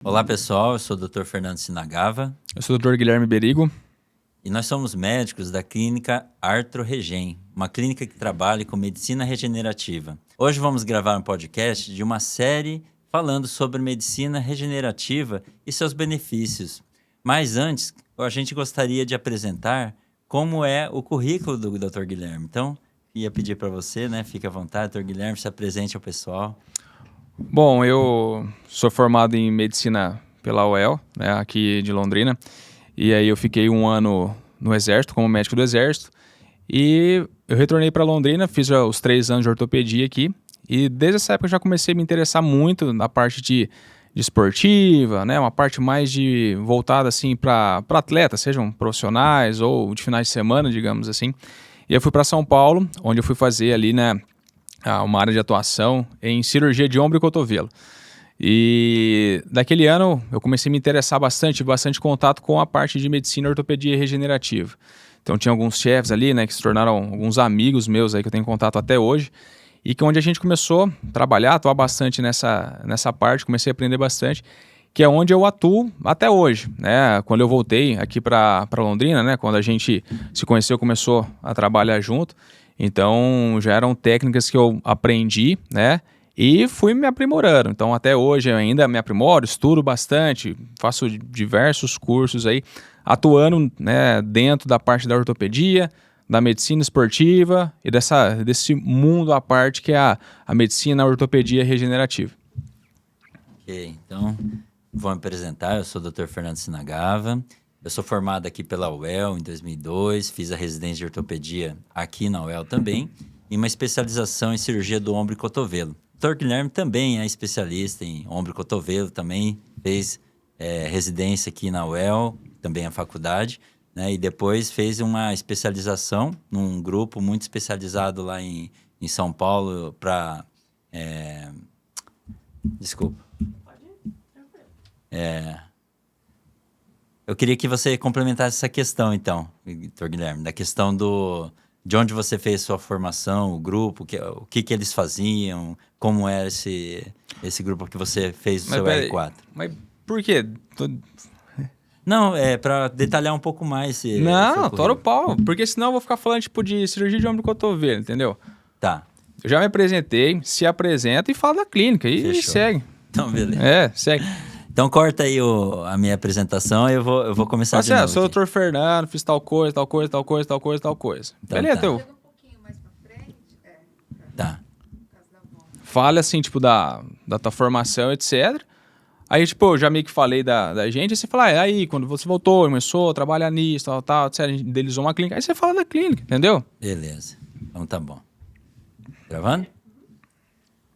Olá pessoal, eu sou o Dr. Fernando Sinagava Eu sou o Dr. Guilherme Berigo. e nós somos médicos da clínica Artro-Regen, uma clínica que trabalha com medicina regenerativa. Hoje vamos gravar um podcast de uma série falando sobre medicina regenerativa e seus benefícios. Mas antes, a gente gostaria de apresentar como é o currículo do Dr. Guilherme. Então, ia pedir para você, né? Fique à vontade, Dr. Guilherme, se apresente ao pessoal. Bom, eu sou formado em medicina pela UEL, né, aqui de Londrina. E aí eu fiquei um ano no Exército, como médico do Exército. E eu retornei para Londrina, fiz já os 3 anos de ortopedia aqui. E desde essa época eu já comecei a me interessar muito na parte de esportiva, né, uma parte mais voltada assim para atletas, sejam profissionais ou de finais de semana, digamos assim. E eu fui para São Paulo, onde eu fui fazer ali, né, uma área de atuação em cirurgia de ombro e cotovelo. E daquele ano eu comecei a me interessar bastante contato com a parte de medicina, ortopedia e regenerativa. Então tinha alguns chefes ali, né, que se tornaram alguns amigos meus aí que eu tenho contato até hoje, e que onde a gente começou a trabalhar, atuar bastante nessa parte, comecei a aprender bastante, que é onde eu atuo até hoje, né? Quando eu voltei aqui para Londrina, né, quando a gente se conheceu, começou a trabalhar junto, então já eram técnicas que eu aprendi, né? E fui me aprimorando. Então até hoje eu ainda me aprimoro, estudo bastante, faço diversos cursos aí, atuando, né, dentro da parte da ortopedia, da medicina esportiva e desse mundo à parte que é a medicina, a ortopedia regenerativa. Ok, então vou me apresentar, eu sou o Dr. Fernando Sinagava, eu sou formado aqui pela UEL em 2002, fiz a residência de ortopedia aqui na UEL também, e uma especialização em cirurgia do ombro e cotovelo. O Dr. Guilherme também é especialista em ombro e cotovelo, também fez residência aqui na UEL, também a faculdade, né, e depois fez uma especialização num grupo muito especializado lá em São Paulo para... Desculpa. Eu queria que você complementasse essa questão, então, Dr. Guilherme, da questão de onde você fez sua formação, o grupo, o que eles faziam, como era esse grupo que você fez o seu R4. Mas por quê? Não, para detalhar um pouco mais o seu Não, tora o currículo. pau, porque senão eu vou ficar falando tipo de cirurgia de ombro e cotovelo, entendeu? Tá, Eu já me apresentei, se apresenta e fala da clínica e fechou. segue. Então, beleza. Segue. Então, corta aí a minha apresentação e eu vou começar de novo. Eu sou o aqui. Dr. Fernando, fiz tal coisa. Então, Beleza, tá. teu. Chega um pouquinho mais pra frente, Tá. por causa da voz. Fala assim, tipo, da tua formação, etc. Aí, tipo, eu já meio que falei da gente, aí você fala, aí, quando você voltou, começou a trabalhar nisso, tal, etc. A gente idealizou uma clínica, aí você fala da clínica, entendeu? Beleza. Então tá bom. Gravando?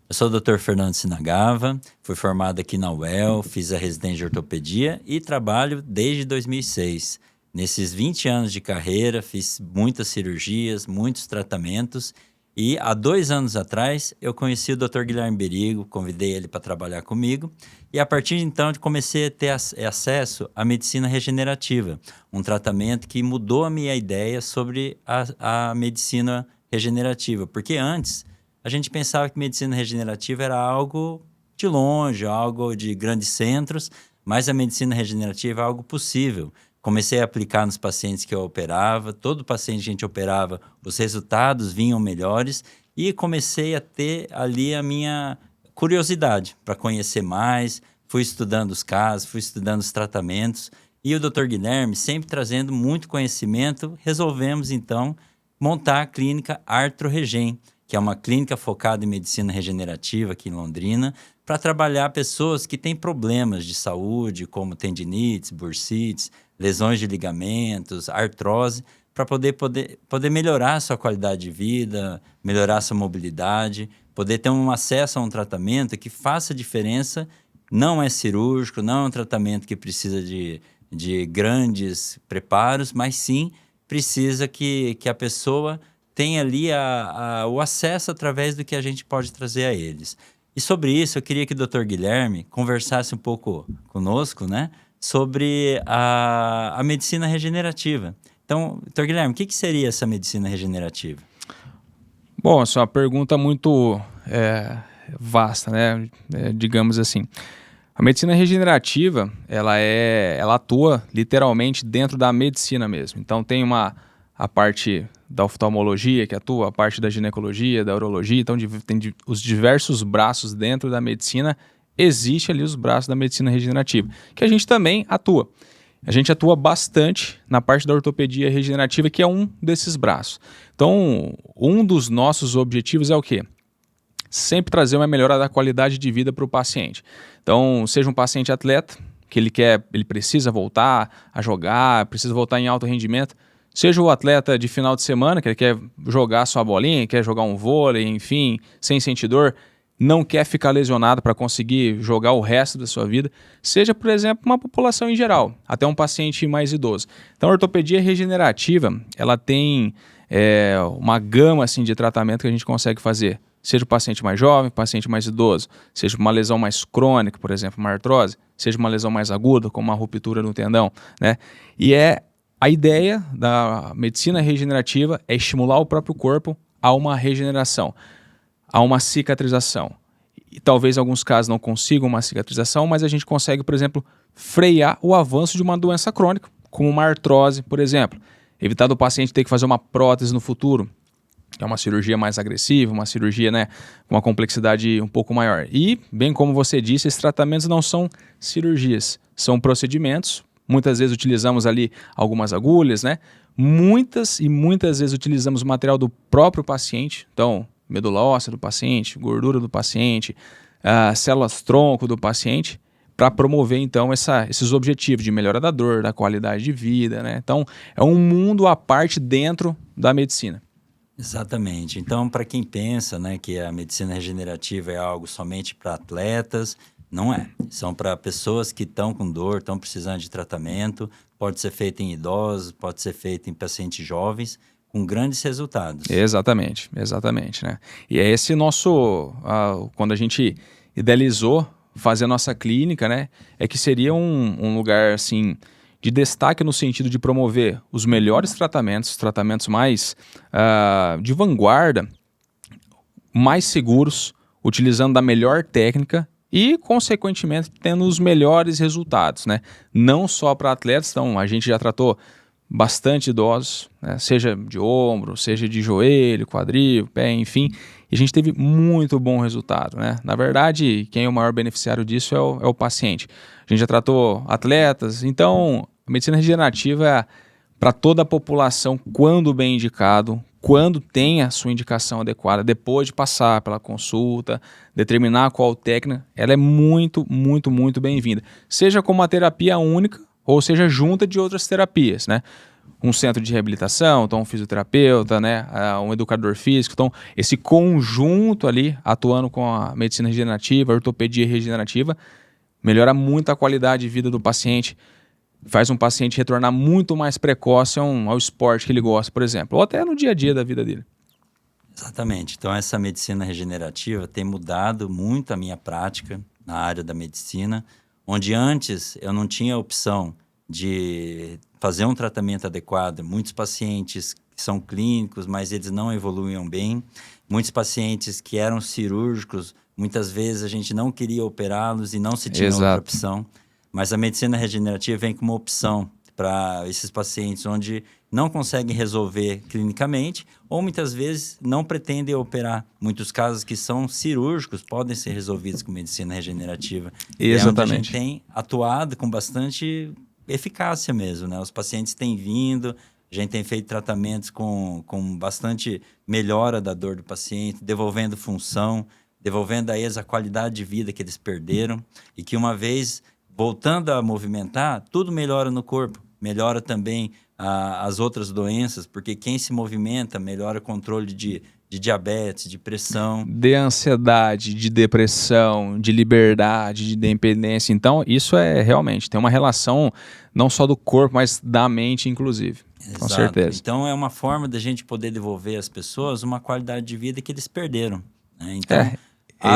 Eu sou o Dr. Fernando Sinagava, fui formado aqui na UEL, fiz a residência de ortopedia e trabalho desde 2006. Nesses 20 anos de carreira, fiz muitas cirurgias, muitos tratamentos e há 2 anos atrás eu conheci o Dr. Guilherme Berigo, convidei ele para trabalhar comigo e a partir de então comecei a ter acesso à medicina regenerativa, um tratamento que mudou a minha ideia sobre a medicina regenerativa, porque antes a gente pensava que medicina regenerativa era algo de longe, algo de grandes centros, mas a medicina regenerativa é algo possível. Comecei a aplicar nos pacientes que eu operava, todo paciente que a gente operava, os resultados vinham melhores e comecei a ter ali a minha curiosidade para conhecer mais, fui estudando os casos, fui estudando os tratamentos e o Dr. Guilherme, sempre trazendo muito conhecimento, resolvemos então montar a clínica Artro-Regen, que é uma clínica focada em medicina regenerativa aqui em Londrina, para trabalhar pessoas que têm problemas de saúde, como tendinites, bursites, lesões de ligamentos, artrose, para poder melhorar a sua qualidade de vida, melhorar a sua mobilidade, poder ter um acesso a um tratamento que faça diferença, não é cirúrgico, não é um tratamento que precisa de grandes preparos, mas sim precisa que a pessoa tem ali o acesso através do que a gente pode trazer a eles. E sobre isso, eu queria que o Dr. Guilherme conversasse um pouco conosco, né, sobre a medicina regenerativa. Então, Dr. Guilherme, o que seria essa medicina regenerativa? Bom, essa é uma pergunta muito vasta, né? Digamos assim. A medicina regenerativa, ela atua literalmente dentro da medicina mesmo. Então tem a parte da oftalmologia que atua, a parte da ginecologia, da urologia, então tem os diversos braços dentro da medicina, existe ali os braços da medicina regenerativa, que a gente também atua. A gente atua bastante na parte da ortopedia regenerativa, que é um desses braços. Então, um dos nossos objetivos é o quê? Sempre trazer uma melhora da qualidade de vida para o paciente. Então, seja um paciente atleta, que ele precisa voltar a jogar, precisa voltar em alto rendimento, seja o atleta de final de semana, que ele quer jogar sua bolinha, quer jogar um vôlei, enfim, sem sentir dor, não quer ficar lesionado para conseguir jogar o resto da sua vida, seja, por exemplo, uma população em geral, até um paciente mais idoso. Então, a ortopedia regenerativa, ela tem uma gama assim, de tratamento que a gente consegue fazer. Seja o paciente mais jovem, paciente mais idoso, seja uma lesão mais crônica, por exemplo, uma artrose, seja uma lesão mais aguda, como uma ruptura no tendão, né? E a ideia da medicina regenerativa é estimular o próprio corpo a uma regeneração, a uma cicatrização. E talvez em alguns casos não consigam uma cicatrização, mas a gente consegue, por exemplo, frear o avanço de uma doença crônica, como uma artrose, por exemplo. Evitar do paciente ter que fazer uma prótese no futuro, que é uma cirurgia mais agressiva, uma cirurgia, né, com uma complexidade um pouco maior. E, bem como você disse, esses tratamentos não são cirurgias, são procedimentos. Muitas vezes utilizamos ali algumas agulhas, né? Muitas vezes utilizamos o material do próprio paciente. Então, medula óssea do paciente, gordura do paciente, células tronco do paciente, para promover, então, esses objetivos de melhora da dor, da qualidade de vida, né? Então, é um mundo à parte dentro da medicina. Exatamente. Então, para quem pensa, né, que a medicina regenerativa é algo somente para atletas, não é. São para pessoas que estão com dor, estão precisando de tratamento. Pode ser feito em idosos, pode ser feito em pacientes jovens, com grandes resultados. Exatamente, né? E é esse nosso, quando a gente idealizou fazer a nossa clínica, né, é que seria um lugar, assim, de destaque no sentido de promover os melhores tratamentos mais de vanguarda, mais seguros, utilizando da melhor técnica e, consequentemente, tendo os melhores resultados, né? Não só para atletas, então a gente já tratou bastante idosos, né? Seja de ombro, seja de joelho, quadril, pé, enfim, e a gente teve muito bom resultado, né? Na verdade, quem é o maior beneficiário disso é o paciente. A gente já tratou atletas, então a medicina regenerativa é para toda a população, quando bem indicado, quando tem a sua indicação adequada, depois de passar pela consulta, determinar qual técnica, ela é muito, muito, muito bem-vinda. Seja como uma terapia única, ou seja junta de outras terapias, né? Um centro de reabilitação, então um fisioterapeuta, né? Um educador físico. Então, esse conjunto ali, atuando com a medicina regenerativa, a ortopedia regenerativa, melhora muito a qualidade de vida do paciente, faz um paciente retornar muito mais precoce ao esporte que ele gosta, por exemplo, ou até no dia a dia da vida dele. Exatamente. Então, essa medicina regenerativa tem mudado muito a minha prática na área da medicina, onde antes eu não tinha a opção de fazer um tratamento adequado. Muitos pacientes que são clínicos, mas eles não evoluíam bem. Muitos pacientes que eram cirúrgicos, muitas vezes a gente não queria operá-los e não se tinha outra opção. Mas a medicina regenerativa vem como uma opção para esses pacientes onde não conseguem resolver clinicamente ou muitas vezes não pretendem operar. Muitos casos que são cirúrgicos podem ser resolvidos com medicina regenerativa. Exatamente. É onde a gente tem atuado com bastante eficácia mesmo, né? Os pacientes têm vindo, a gente tem feito tratamentos com bastante melhora da dor do paciente, devolvendo função, devolvendo a eles a qualidade de vida que eles perderam e que uma vez voltando a movimentar, tudo melhora no corpo. Melhora também as outras doenças, porque quem se movimenta melhora o controle de diabetes, de pressão. De ansiedade, de depressão, de liberdade, de dependência. Então, isso realmente tem uma relação não só do corpo, mas da mente, inclusive. Exato. Com certeza. Então, é uma forma da gente poder devolver às pessoas uma qualidade de vida que eles perderam, né? Então,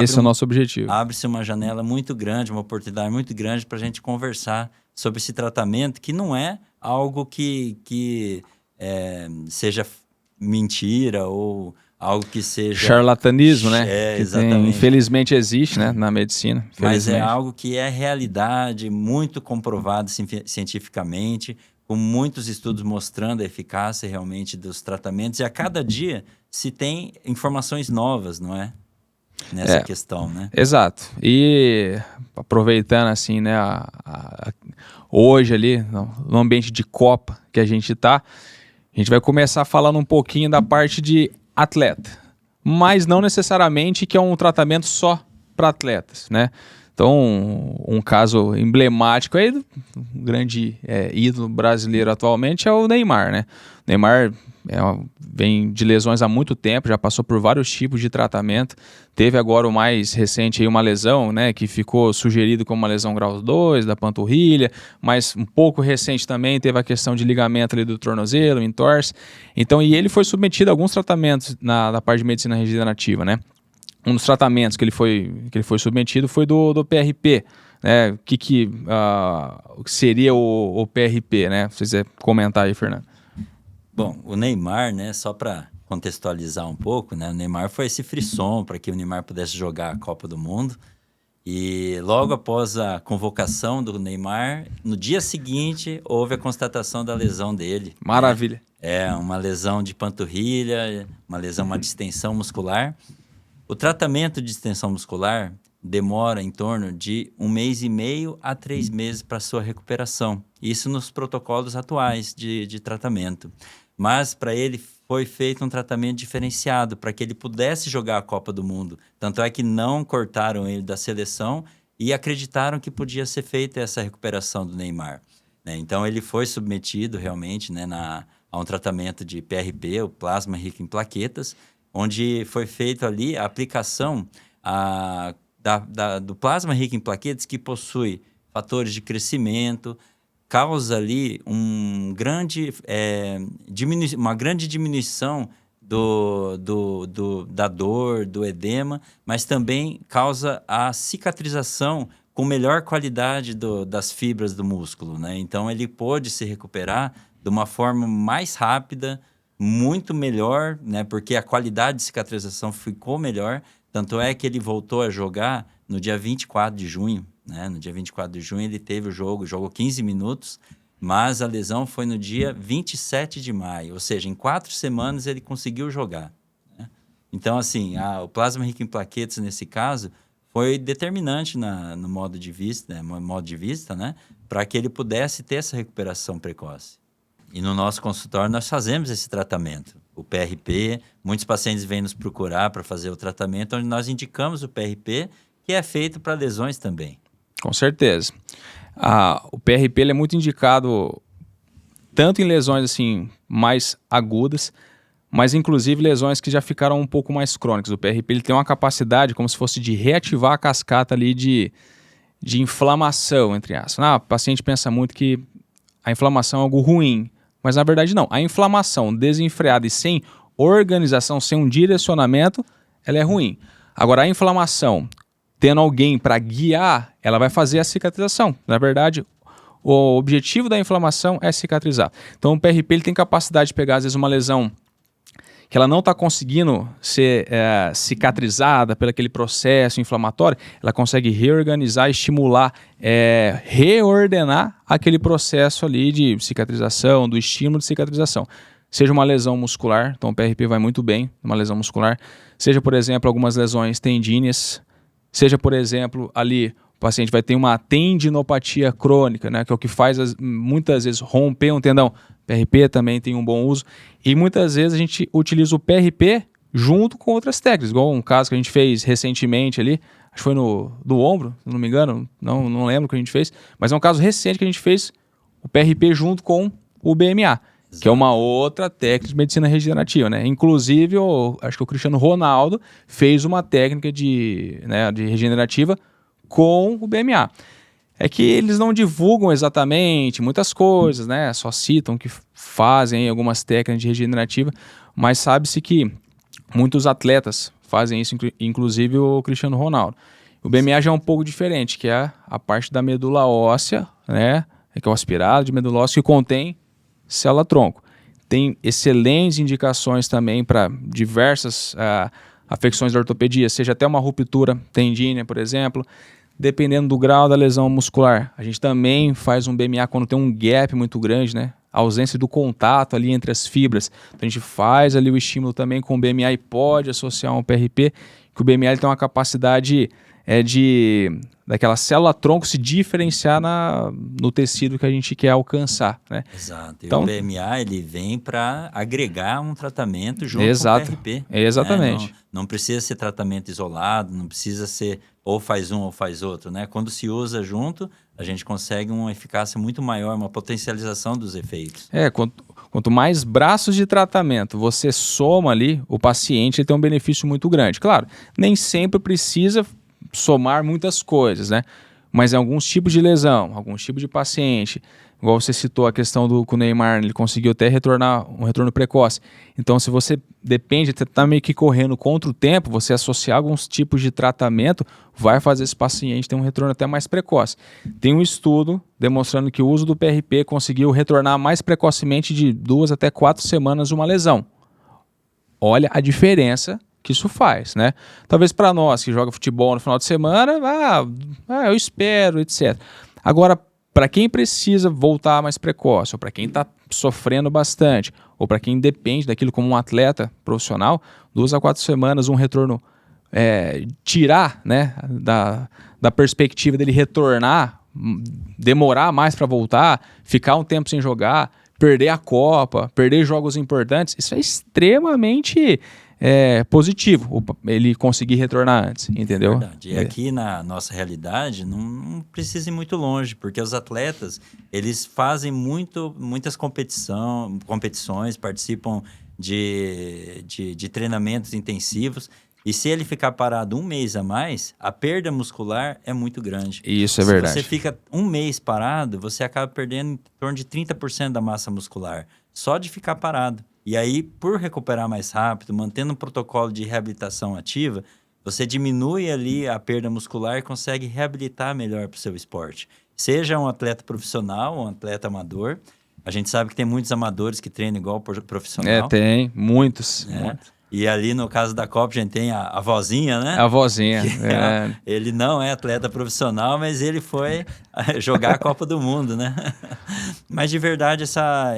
esse é o nosso objetivo. Abre-se uma janela muito grande, uma oportunidade muito grande para a gente conversar sobre esse tratamento, que não é algo que seja mentira ou algo que seja... Charlatanismo, né? É, Que exatamente. infelizmente existe, né? Na medicina. Mas é Infelizmente. algo que é realidade, muito comprovado cientificamente, com muitos estudos mostrando a eficácia realmente dos tratamentos. E a cada dia se tem informações novas, não é? Nessa É. questão, né? Exato. E aproveitando assim, né, hoje ali, no ambiente de Copa que a gente tá, a gente vai começar falando um pouquinho da parte de atleta, mas não necessariamente que é um tratamento só para atletas, né? Então, um caso emblemático aí, um grande ídolo brasileiro atualmente é o Neymar, né? O Neymar vem de lesões há muito tempo, já passou por vários tipos de tratamento. Teve agora o mais recente aí uma lesão, né, que ficou sugerido como uma lesão grau 2 da panturrilha, mas um pouco recente também teve a questão de ligamento ali do tornozelo, entorse. Então, e ele foi submetido a alguns tratamentos na parte de medicina regenerativa, né? Um dos tratamentos que ele foi submetido foi do PRP, né? O que seria o PRP, né? Se você comentar aí, Fernando. Bom, o Neymar, né, só para contextualizar um pouco, né, o Neymar foi esse frisson para que o Neymar pudesse jogar a Copa do Mundo. E logo após a convocação do Neymar, no dia seguinte, houve a constatação da lesão dele. Maravilha. Né? Uma lesão de panturrilha, uma distensão muscular. O tratamento de distensão muscular demora em torno de 1 mês e meio a 3 meses para sua recuperação. Isso nos protocolos atuais de tratamento. Mas para ele foi feito um tratamento diferenciado para que ele pudesse jogar a Copa do Mundo. Tanto é que não cortaram ele da seleção e acreditaram que podia ser feita essa recuperação do Neymar. Né? Então ele foi submetido realmente, né, a um tratamento de PRP, o plasma rico em plaquetas, onde foi feito ali a aplicação do plasma rico em plaquetas, que possui fatores de crescimento, causa ali uma grande diminuição da dor, do edema, mas também causa a cicatrização com melhor qualidade das fibras do músculo, né? Então, ele pôde se recuperar de uma forma mais rápida, muito melhor, né? Porque a qualidade de cicatrização ficou melhor. Tanto é que ele voltou a jogar no dia 24 de junho, né? No dia 24 de junho ele teve o jogo, jogou 15 minutos, mas a lesão foi no dia 27 de maio, ou seja, em 4 semanas ele conseguiu jogar. Né? Então, assim, o plasma rico em plaquetas, nesse caso, foi determinante no modo de vista, né? Para que ele pudesse ter essa recuperação precoce. E no nosso consultório nós fazemos esse tratamento, o PRP. Muitos pacientes vêm nos procurar para fazer o tratamento, onde nós indicamos o PRP, que é feito para lesões também. Com certeza. O PRP ele é muito indicado tanto em lesões assim mais agudas, mas inclusive lesões que já ficaram um pouco mais crônicas. O PRP ele tem uma capacidade como se fosse de reativar a cascata ali de inflamação, entre aspas. O paciente pensa muito que a inflamação é algo ruim, mas na verdade não. A inflamação desenfreada e sem organização, sem um direcionamento, ela é ruim. Agora, a inflamação, tendo alguém para guiar, ela vai fazer a cicatrização. Na verdade, o objetivo da inflamação é cicatrizar. Então, o PRP ele tem capacidade de pegar, às vezes, uma lesão que ela não está conseguindo ser cicatrizada pelo aquele processo inflamatório, ela consegue reorganizar, estimular, reordenar aquele processo ali de cicatrização, do estímulo de cicatrização. Seja uma lesão muscular, então o PRP vai muito bem numa lesão muscular, seja, por exemplo, algumas lesões tendíneas, seja, por exemplo, ali o paciente vai ter uma tendinopatia crônica, né, que é o que faz muitas vezes romper um tendão. PRP também tem um bom uso. E muitas vezes a gente utiliza o PRP junto com outras técnicas, igual um caso que a gente fez recentemente ali, acho que foi do ombro, se não me engano, não lembro o que a gente fez, mas é um caso recente que a gente fez o PRP junto com o BMA, que é uma outra técnica de medicina regenerativa, né? Inclusive, acho que o Cristiano Ronaldo fez uma técnica de regenerativa com o BMA. É que eles não divulgam exatamente muitas coisas, né? Só citam que fazem algumas técnicas de regenerativa, mas sabe-se que muitos atletas fazem isso, inclusive o Cristiano Ronaldo. O BMA já é um pouco diferente, que é a parte da medula óssea, né? Que é o aspirado de medula óssea que contém célula-tronco. tem excelentes indicações também para diversas afecções da ortopedia, seja até uma ruptura tendínea, por exemplo. Dependendo do grau da lesão muscular, a gente também faz um BMA quando tem um gap muito grande, né? A ausência do contato ali entre as fibras. Então a gente faz ali o estímulo também com o BMA e pode associar um PRP, que o BMA ele tem uma capacidade daquela célula-tronco se diferenciar no tecido que a gente quer alcançar, né? Exato. E Então, o BMA ele vem para agregar um tratamento junto exato, com o PRP. exatamente. Né? Não precisa ser tratamento isolado, não precisa ser ou faz um ou faz outro, né? Quando se usa junto, a gente consegue uma eficácia muito maior, uma potencialização dos efeitos. Quanto mais braços de tratamento você soma ali, o paciente ele tem um benefício muito grande. Claro, nem sempre precisa somar muitas coisas, né? Mas em alguns tipos de lesão, alguns tipos de paciente, igual você citou a questão com o Neymar, ele conseguiu até um retorno precoce. Então, se você depende, está meio que correndo contra o tempo, você associar alguns tipos de tratamento, vai fazer esse paciente ter um retorno até mais precoce. Tem um estudo demonstrando que o uso do PRP conseguiu retornar mais precocemente de 2 até 4 semanas uma lesão. Olha a diferença que isso faz, né? Talvez para nós que joga futebol no final de semana, eu espero, etc. Agora, para quem precisa voltar mais precoce, ou para quem está sofrendo bastante, ou para quem depende daquilo como um atleta profissional, 2 a 4 semanas, um retorno, tirar, né, da perspectiva dele retornar, demorar mais para voltar, ficar um tempo sem jogar, perder a Copa, perder jogos importantes, isso é extremamente positivo, ele conseguir retornar antes, entendeu? Verdade. E aqui na nossa realidade não precisa ir muito longe, porque os atletas eles fazem muitas competições, participam de treinamentos intensivos, e se ele ficar parado um mês a mais, a perda muscular é muito grande. Isso é verdade. Se você fica um mês parado, você acaba perdendo em torno de 30% da massa muscular, só de ficar parado. E aí, por recuperar mais rápido, mantendo um protocolo de reabilitação ativa, você diminui ali a perda muscular e consegue reabilitar melhor para o seu esporte. Seja um atleta profissional, um atleta amador. A gente sabe que tem muitos amadores que treinam igual profissional. Tem, muitos. E ali, no caso da Copa, a gente tem a vozinha, né? A vozinha. Ele não é atleta profissional, mas ele foi jogar a Copa do Mundo, né? Mas, de verdade,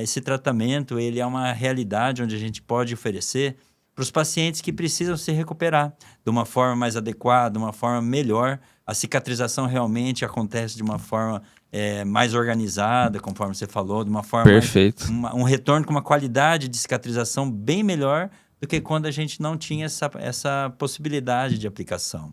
esse tratamento, ele é uma realidade onde a gente pode oferecer para os pacientes que precisam se recuperar de uma forma mais adequada, de uma forma melhor. A cicatrização realmente acontece de uma forma mais organizada, conforme você falou, de uma forma... Perfeito. Um retorno com uma qualidade de cicatrização bem melhor do que quando a gente não tinha essa possibilidade de aplicação.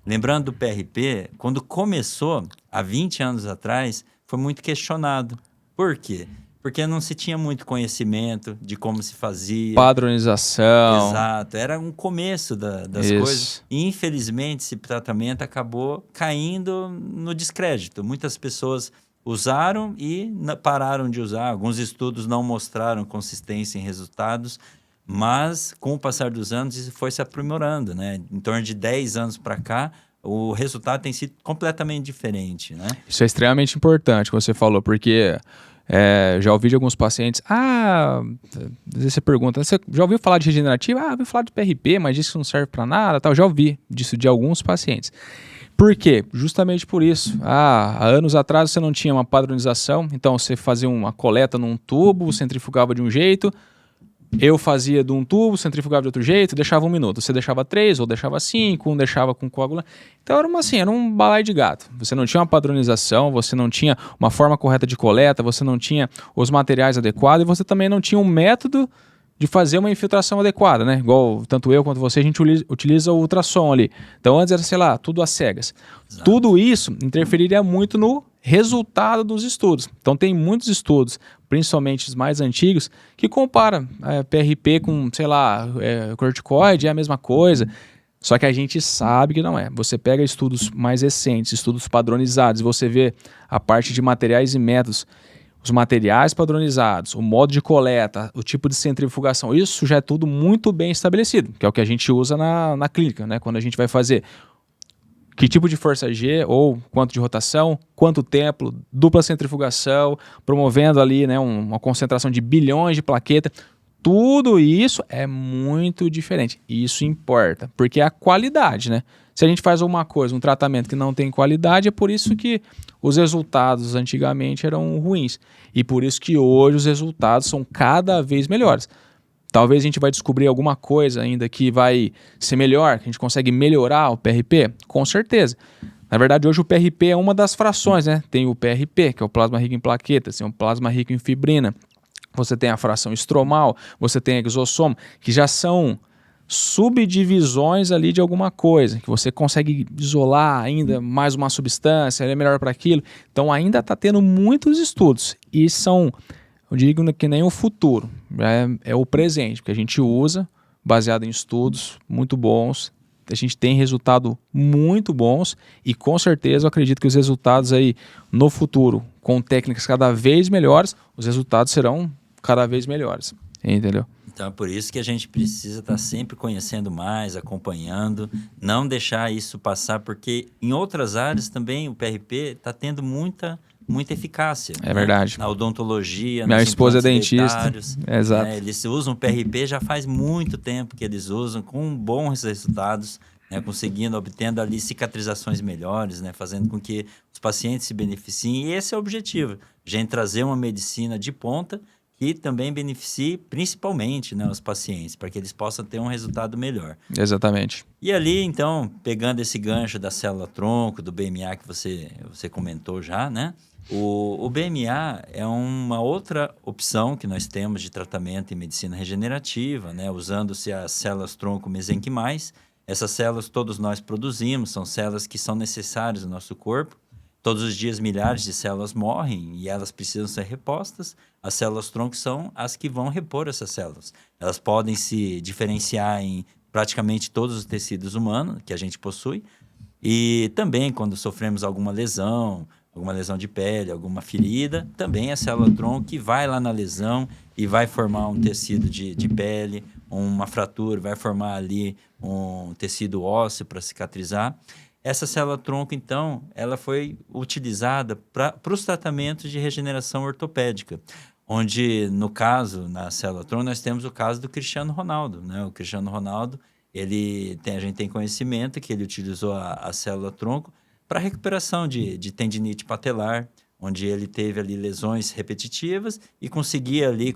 Lembrando do PRP, quando começou, há 20 anos atrás, foi muito questionado. Por quê? Porque não se tinha muito conhecimento de como se fazia. Padronização. Exato, era um começo das coisas. E, infelizmente, esse tratamento acabou caindo no descrédito. Muitas pessoas usaram e pararam de usar. Alguns estudos não mostraram consistência em resultados. Mas, com o passar dos anos, isso foi se aprimorando, né? Em torno de 10 anos para cá, o resultado tem sido completamente diferente, né? Isso é extremamente importante, como você falou, porque já ouvi de alguns pacientes, às vezes você pergunta, você já ouviu falar de regenerativa? Ouvi falar de PRP, mas disse que não serve para nada, tal. Já ouvi disso de alguns pacientes. Por quê? Justamente por isso. Há anos atrás você não tinha uma padronização, então você fazia uma coleta num tubo, centrifugava de um jeito. Eu fazia de um tubo, centrifugava de outro jeito, deixava 1 minuto. Você deixava 3 ou deixava 5, um deixava com coagulante. Então era um balaio de gato. Você não tinha uma padronização, você não tinha uma forma correta de coleta, você não tinha os materiais adequados e você também não tinha um método de fazer uma infiltração adequada, né? Igual tanto eu quanto você, a gente utiliza o ultrassom ali. Então antes era, sei lá, tudo às cegas. Exato. Tudo isso interferiria muito no resultado dos estudos. Então tem muitos estudos, principalmente os mais antigos, que comparam PRP com, sei lá, corticoide, é a mesma coisa. Só que a gente sabe que não é. Você pega estudos mais recentes, estudos padronizados, e você vê a parte de materiais e métodos, os materiais padronizados, o modo de coleta, o tipo de centrifugação, isso já é tudo muito bem estabelecido, que é o que a gente usa na clínica, né? Quando a gente vai fazer que tipo de força G ou quanto de rotação, quanto tempo, dupla centrifugação, promovendo ali, né, uma concentração de bilhões de plaquetas. Tudo isso é muito diferente. Isso importa, porque é a qualidade, né? Se a gente faz alguma coisa, um tratamento que não tem qualidade, é por isso que os resultados antigamente eram ruins. E por isso que hoje os resultados são cada vez melhores. Talvez a gente vai descobrir alguma coisa ainda que vai ser melhor, que a gente consegue melhorar o PRP? Com certeza. Na verdade, hoje o PRP é uma das frações, né? Tem o PRP, que é o plasma rico em plaquetas, tem o plasma rico em fibrina. Você tem a fração estromal, você tem a exossomo, que já são subdivisões ali de alguma coisa, que você consegue isolar ainda mais uma substância, ele é melhor para aquilo. Então ainda está tendo muitos estudos e são, eu digo que nem o futuro, é o presente, que a gente usa baseado em estudos muito bons, a gente tem resultados muito bons e com certeza eu acredito que os resultados aí no futuro, com técnicas cada vez melhores, os resultados serão cada vez melhores, entendeu? Então é por isso que a gente precisa estar sempre conhecendo mais, acompanhando, não deixar isso passar, porque em outras áreas também o PRP está tendo muita eficácia. É verdade. Na odontologia, Minha nos esposa é implantes dentista. dentários, Exato. eles usam o PRP já faz muito tempo que eles usam, com bons resultados, né, obtendo ali cicatrizações melhores, né, fazendo com que os pacientes se beneficiem. E esse é o objetivo, a gente trazer uma medicina de ponta que também beneficie principalmente, né, os pacientes, para que eles possam ter um resultado melhor. Exatamente. E ali, então, pegando esse gancho da célula-tronco, do BMA que você comentou já, né? O BMA é uma outra opção que nós temos de tratamento em medicina regenerativa, né? Usando-se as células-tronco mesenquimais. Essas células todos nós produzimos, são células que são necessárias no nosso corpo. Todos os dias milhares de células morrem e elas precisam ser repostas. As células-tronco são as que vão repor essas células. Elas podem se diferenciar em praticamente todos os tecidos humanos que a gente possui. E também quando sofremos alguma lesão de pele, alguma ferida, também a célula-tronco que vai lá na lesão e vai formar um tecido de pele, uma fratura, vai formar ali um tecido ósseo para cicatrizar. Essa célula-tronco, então, ela foi utilizada para os tratamentos de regeneração ortopédica, onde, no caso, na célula-tronco, nós temos o caso do Cristiano Ronaldo, né? O Cristiano Ronaldo, a gente tem conhecimento que ele utilizou a célula-tronco para recuperação de tendinite patelar, onde ele teve ali lesões repetitivas e conseguia ali,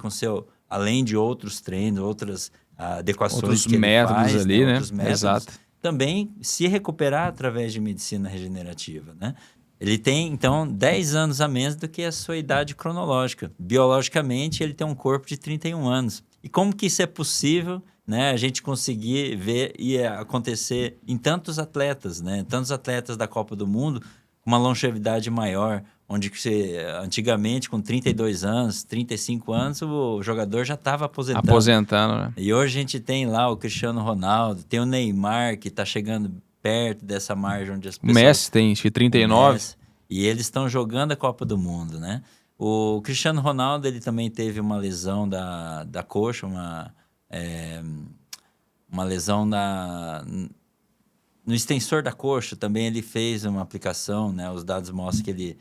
além de outros treinos, outras adequações outros que ele métodos faz, ali, né? Outros métodos, Exato. também se recuperar através de medicina regenerativa, né? Ele tem, então, 10 anos a menos do que a sua idade cronológica. Biologicamente, ele tem um corpo de 31 anos. E como que isso é possível, né? A gente conseguir ver e acontecer em tantos atletas, né? Tantos atletas da Copa do Mundo com uma longevidade maior, onde antigamente, com 32 anos, 35 anos, o jogador já estava aposentando, né? E hoje a gente tem lá o Cristiano Ronaldo, tem o Neymar, que está chegando perto dessa margem onde as pessoas... O Messi tem, acho que 39. Messi, e eles estão jogando a Copa do Mundo, né? O Cristiano Ronaldo, ele também teve uma lesão da coxa, uma lesão no extensor da coxa. Também ele fez uma aplicação, né? Os dados mostram que ele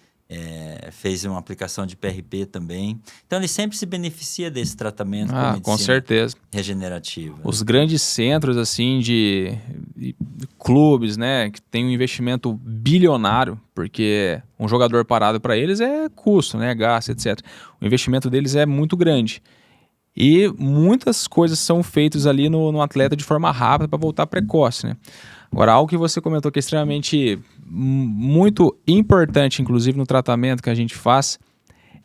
fez uma aplicação de PRP também. Então, ele sempre se beneficia desse tratamento com medicina com certeza. regenerativa. Os grandes centros, assim, de clubes, né, que tem um investimento bilionário, porque um jogador parado para eles é custo, né, gasto, etc. O investimento deles é muito grande. E muitas coisas são feitas ali no atleta de forma rápida para voltar precoce, né? Agora, algo que você comentou que é extremamente muito importante, inclusive no tratamento que a gente faz,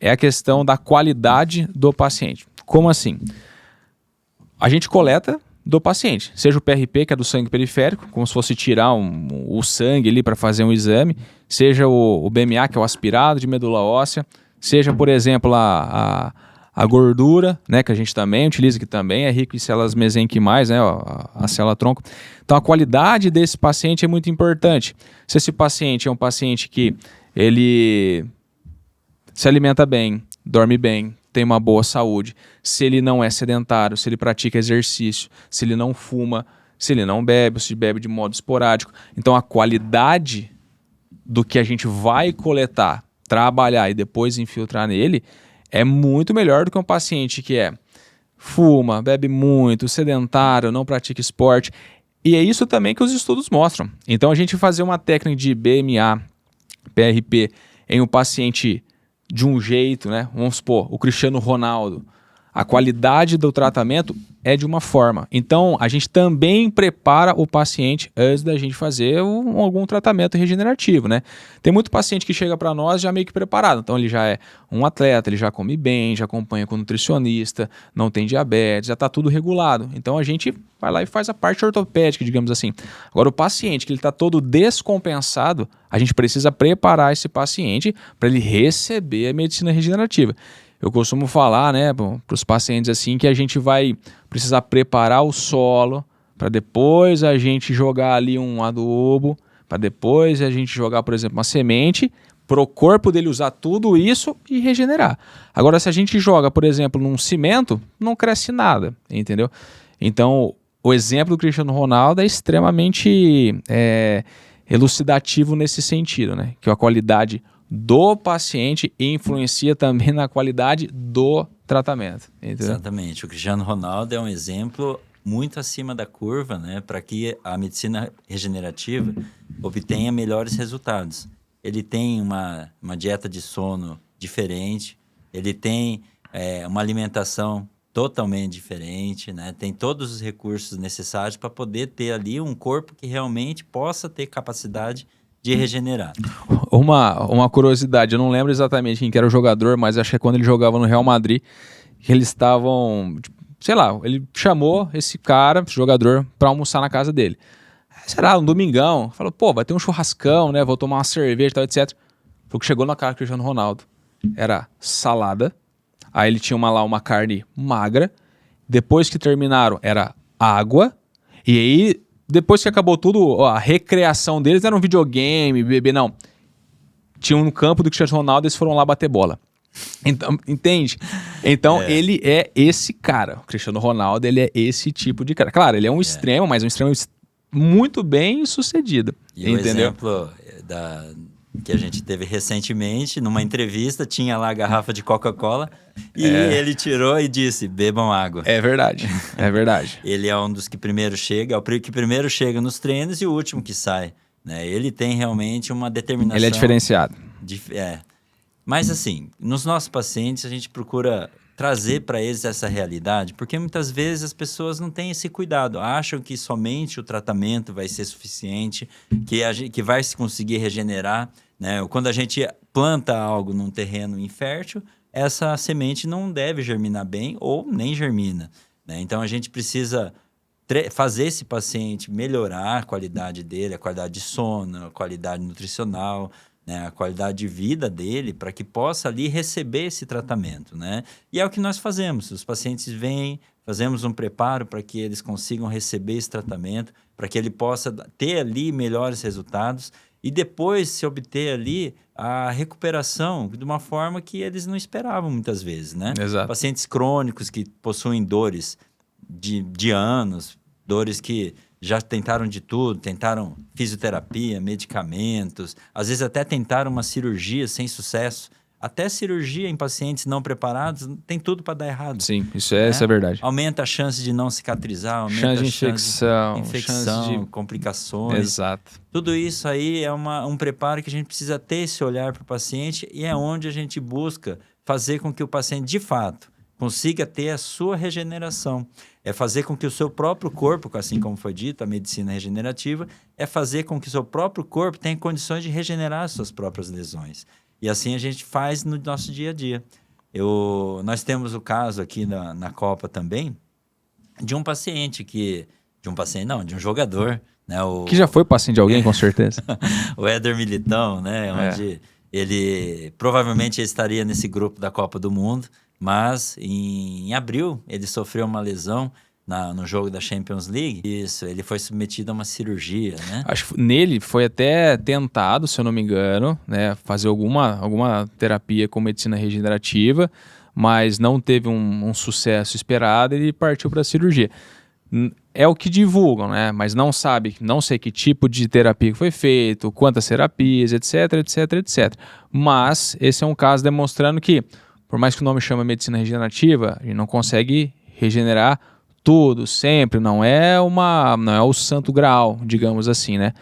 é a questão da qualidade do paciente. Como assim? A gente coleta do paciente, seja o PRP, que é do sangue periférico, como se fosse tirar o sangue ali para fazer um exame, seja o BMA, que é o aspirado de medula óssea, seja, por exemplo, a gordura, né, que a gente também utiliza, que também é rico em células mesenquimais, né, a célula-tronco. Então, a qualidade desse paciente é muito importante. Se esse paciente é um paciente que ele se alimenta bem, dorme bem, tem uma boa saúde, se ele não é sedentário, se ele pratica exercício, se ele não fuma, se ele não bebe, ou se bebe de modo esporádico. Então a qualidade do que a gente vai coletar, trabalhar e depois infiltrar nele é muito melhor do que um paciente que fuma, bebe muito, sedentário, não pratica esporte. E é isso também que os estudos mostram. Então a gente fazer uma técnica de BMA, PRP em um paciente de um jeito, né? Vamos supor, o Cristiano Ronaldo. A qualidade do tratamento é de uma forma. Então, a gente também prepara o paciente antes da gente fazer algum tratamento regenerativo, né? Tem muito paciente que chega para nós já meio que preparado. Então, ele já é um atleta, ele já come bem, já acompanha com nutricionista, não tem diabetes, já está tudo regulado. Então, a gente vai lá e faz a parte ortopédica, digamos assim. Agora, o paciente que ele está todo descompensado, a gente precisa preparar esse paciente para ele receber a medicina regenerativa. Eu costumo falar, né, para os pacientes assim, que a gente vai precisar preparar o solo para depois a gente jogar ali um adubo, para depois a gente jogar, por exemplo, uma semente, para o corpo dele usar tudo isso e regenerar. Agora, se a gente joga, por exemplo, num cimento, não cresce nada, entendeu? Então, o exemplo do Cristiano Ronaldo é extremamente elucidativo nesse sentido, né? Que a qualidade do paciente influencia também na qualidade do tratamento. Entendeu? Exatamente. O Cristiano Ronaldo é um exemplo muito acima da curva, né, para que a medicina regenerativa obtenha melhores resultados. Ele tem uma dieta de sono diferente, ele tem uma alimentação totalmente diferente, né? Tem todos os recursos necessários para poder ter ali um corpo que realmente possa ter capacidade de regenerar. Uma curiosidade, eu não lembro exatamente quem que era o jogador, mas acho que é quando ele jogava no Real Madrid, que eles estavam, sei lá, ele chamou esse cara, esse jogador, para almoçar na casa dele. Será, um domingão, falou, pô, vai ter um churrascão, né, vou tomar uma cerveja e tal, etc. Falou que chegou na casa do Cristiano Ronaldo, era salada, aí ele tinha uma carne magra, depois que terminaram era água, e aí depois que acabou tudo, a recreação deles era um videogame, bebê, não. Tinha um campo do Cristiano Ronaldo, eles foram lá bater bola. Então, entende? Então, ele é esse cara. O Cristiano Ronaldo, ele é esse tipo de cara. Claro, ele é um extremo, mas um extremo muito bem sucedido. E entendeu? o exemplo que a gente teve recentemente, numa entrevista, tinha lá a garrafa de Coca-Cola e ele tirou e disse, bebam água. É verdade, é verdade. Ele é um dos que primeiro chega, é o que primeiro chega nos treinos e o último que sai. Né? Ele tem realmente uma determinação. Ele é diferenciado. Mas assim, nos nossos pacientes a gente procura trazer para eles essa realidade, porque muitas vezes as pessoas não têm esse cuidado, acham que somente o tratamento vai ser suficiente, que vai se conseguir regenerar. Né? Quando a gente planta algo num terreno infértil, essa semente não deve germinar bem ou nem germina. Né? Então a gente precisa fazer esse paciente melhorar a qualidade dele, a qualidade de sono, a qualidade nutricional, né, a qualidade de vida dele, para que possa ali receber esse tratamento. Né? E é o que nós fazemos. Os pacientes vêm, fazemos um preparo para que eles consigam receber esse tratamento, para que ele possa ter ali melhores resultados e depois se obter ali a recuperação de uma forma que eles não esperavam muitas vezes. Né? Exato. Pacientes crônicos que possuem dores de anos, dores que já tentaram de tudo, tentaram fisioterapia, medicamentos, às vezes até tentaram uma cirurgia sem sucesso. Até cirurgia em pacientes não preparados tem tudo para dar errado. Sim, isso é verdade. Aumenta a chance de não cicatrizar, aumenta Chance de infecção, chance de... complicações. Exato. Tudo isso aí é um preparo que a gente precisa ter esse olhar para o paciente e é onde a gente busca fazer com que o paciente, de fato, consiga ter a sua regeneração. É fazer com que o seu próprio corpo, assim como foi dito, a medicina regenerativa, é fazer com que o seu próprio corpo tenha condições de regenerar as suas próprias lesões. E assim a gente faz no nosso dia a dia. Nós temos o caso aqui na Copa também, de um paciente de um jogador, né? Que já foi paciente de alguém, com certeza. O Éder Militão, né? Onde ele provavelmente estaria nesse grupo da Copa do Mundo, mas em abril ele sofreu uma lesão no jogo da Champions League. Isso, ele foi submetido a uma cirurgia, né? Acho que nele foi até tentado, se eu não me engano, né, fazer alguma terapia com medicina regenerativa, mas não teve um sucesso esperado e ele partiu para a cirurgia. é o que divulgam, né? Mas não sei que tipo de terapia que foi feito, quantas terapias, etc, etc, etc. Mas esse é um caso demonstrando que, por mais que o nome chame medicina regenerativa, a gente não consegue regenerar tudo, sempre, não é o santo graal, digamos assim, né?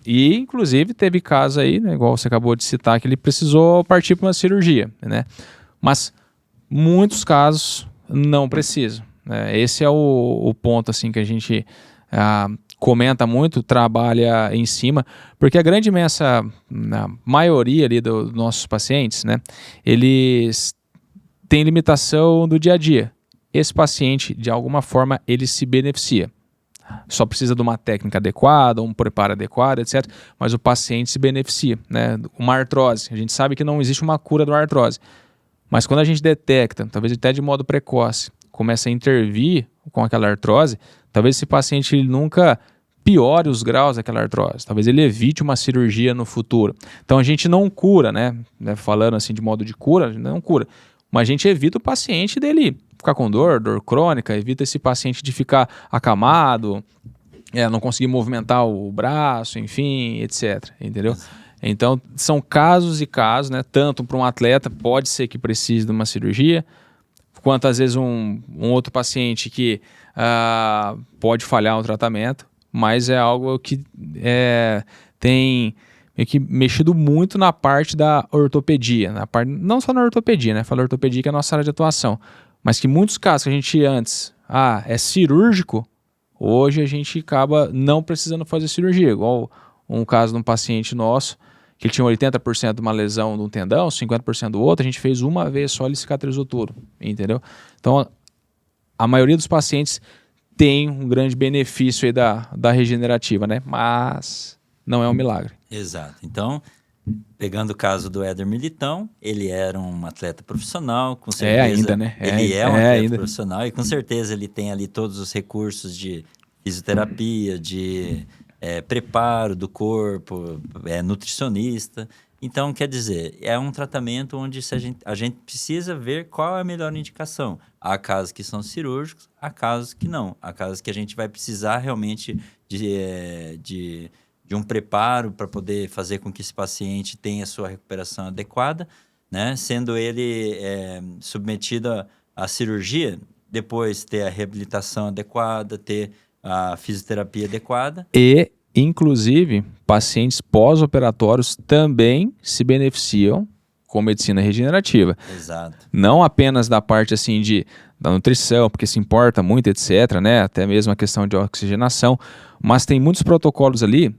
E, inclusive, teve caso aí, né, igual você acabou de citar, que ele precisou partir para uma cirurgia, né? Mas muitos casos não precisam, né? Esse é o ponto assim, que a gente comenta muito, trabalha em cima, porque a grande imensa maioria ali dos nossos pacientes, né, eles têm limitação do dia a dia. Esse paciente, de alguma forma, ele se beneficia. Só precisa de uma técnica adequada, um preparo adequado, etc. Mas o paciente se beneficia, né? Uma artrose, a gente sabe que não existe uma cura da artrose. Mas quando a gente detecta, talvez até de modo precoce, começa a intervir com aquela artrose, talvez esse paciente ele nunca piore os graus daquela artrose. Talvez ele evite uma cirurgia no futuro. Então a gente não cura, né? Falando assim de modo de cura, a gente não cura. Mas a gente evita o paciente dele ficar com dor crônica, evita esse paciente de ficar acamado, não conseguir movimentar o braço, enfim, etc. Entendeu? Então, são casos e casos, né? Tanto para um atleta, pode ser que precise de uma cirurgia, quanto às vezes um outro paciente que pode falhar o tratamento, mas é algo que tem meio que mexido muito na parte da ortopedia, não só na ortopedia, né? Falo ortopedia que é a nossa área de atuação, mas que muitos casos que a gente antes, é cirúrgico, hoje a gente acaba não precisando fazer cirurgia, igual um caso de um paciente nosso, que ele tinha 80% de uma lesão de um tendão, 50% do outro, a gente fez uma vez só, ele cicatrizou tudo, entendeu? Então, a maioria dos pacientes tem um grande benefício aí da regenerativa, né? Mas não é um milagre. Exato. Então, pegando o caso do Éder Militão, ele era um atleta profissional, com certeza. Ainda, né? Ele é um atleta ainda profissional e com certeza ele tem ali todos os recursos de fisioterapia, de preparo do corpo, nutricionista. Então, quer dizer, é um tratamento onde a gente precisa ver qual é a melhor indicação. Há casos que são cirúrgicos, há casos que não. Há casos que a gente vai precisar realmente de um preparo para poder fazer com que esse paciente tenha a sua recuperação adequada, né? Sendo ele submetido à cirurgia, depois ter a reabilitação adequada, ter a fisioterapia adequada. E, inclusive, pacientes pós-operatórios também se beneficiam com medicina regenerativa. Exato. Não apenas da parte assim da nutrição, porque se importa muito, etc., né? Até mesmo a questão de oxigenação, mas tem muitos protocolos ali.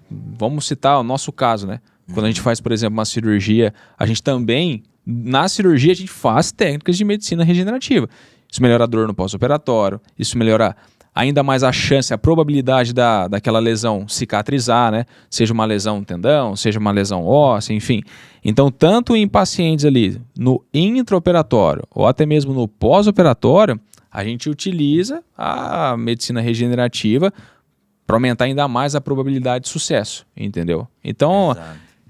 Vamos citar o nosso caso, né? Quando a gente faz, por exemplo, uma cirurgia, a gente também, na cirurgia, a gente faz técnicas de medicina regenerativa. Isso melhora a dor no pós-operatório, isso melhora ainda mais a chance, a probabilidade daquela lesão cicatrizar, né? Seja uma lesão no tendão, seja uma lesão óssea, enfim. Então, tanto em pacientes ali no intraoperatório ou até mesmo no pós-operatório, a gente utiliza a medicina regenerativa para aumentar ainda mais a probabilidade de sucesso, entendeu? Então,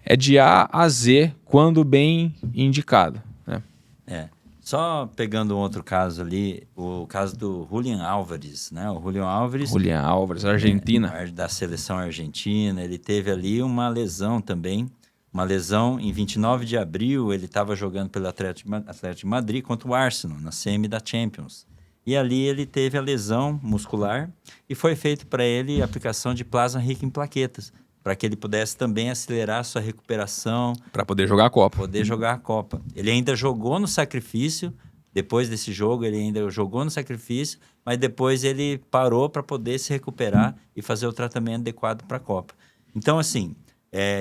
é de A a Z quando bem indicado, né? Só pegando um outro caso ali, o caso do Julián Álvares, né? O Julián Álvares, Argentina. Da seleção argentina, ele teve ali uma lesão também, uma lesão em 29 de abril, ele estava jogando pelo Atlético de Madrid contra o Arsenal, na semi da Champions. E ali ele teve a lesão muscular e foi feito para ele a aplicação de plasma rico em plaquetas, para que ele pudesse também acelerar a sua recuperação. Para poder jogar a Copa. Ele ainda jogou no sacrifício, depois desse jogo ele ainda jogou no sacrifício, mas depois ele parou para poder se recuperar e fazer o tratamento adequado para a Copa. Então, assim,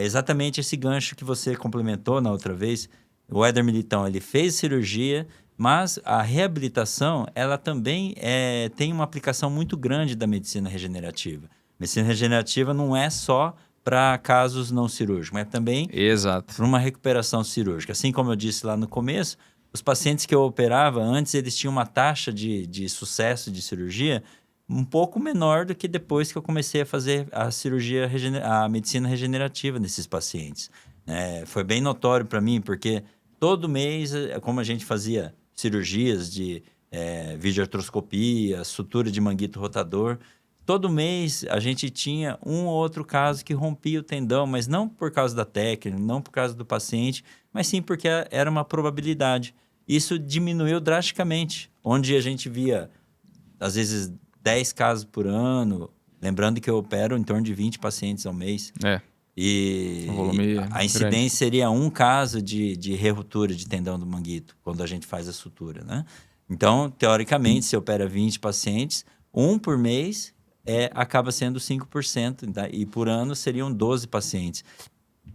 exatamente esse gancho que você complementou na outra vez, o Éder Militão, ele fez cirurgia, mas a reabilitação, ela também tem uma aplicação muito grande da medicina regenerativa. Medicina regenerativa não é só para casos não cirúrgicos, mas também para uma recuperação cirúrgica. Assim como eu disse lá no começo, os pacientes que eu operava, antes eles tinham uma taxa de sucesso de cirurgia um pouco menor do que depois que eu comecei a fazer a medicina regenerativa nesses pacientes. Foi bem notório para mim, porque todo mês, como a gente fazia cirurgias de videoartroscopia, sutura de manguito rotador. Todo mês a gente tinha um ou outro caso que rompia o tendão, mas não por causa da técnica, não por causa do paciente, mas sim porque era uma probabilidade. Isso diminuiu drasticamente, onde a gente via, às vezes, 10 casos por ano, lembrando que eu opero em torno de 20 pacientes ao mês. E o volume a incidência seria um caso de reruptura de tendão do manguito, quando a gente faz a sutura, né? Então, teoricamente, se opera 20 pacientes, um por mês acaba sendo 5%, tá? E por ano seriam 12 pacientes.